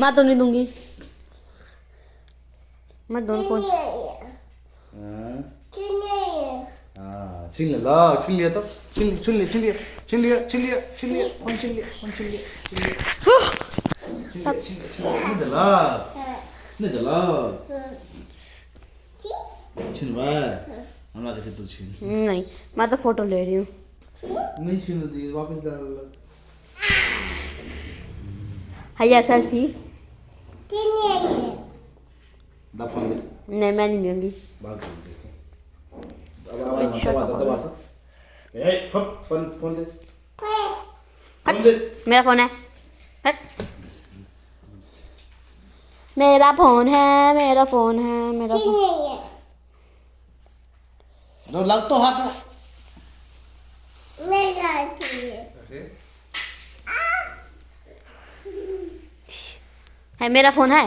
मैं तो नहीं दूंगी, मैं दोनों फोन। छीन ले ला, छीन लिया तो छीन लिया छीन लिया छीन लिया छीन लिया छीन लिया फोन छीन लिया फोन छीन लिया छीन लिया छीन लिया नहीं दला नहीं दला छीन भाई हमरा कैसे तू छीन नहीं, मैं तो फोटो ले रही हूँ। नहीं छीन दी वापस डाल हैया सेल्फी। दफा दे नहीं मैं नहीं लूंगी। भाग दबा ए फोन दे फोन दे मेरा फोन है, हट। मेरा फोन है, मेरा फोन है, मेरा फोन। लो लग तो हाथ है, मेरा फोन है।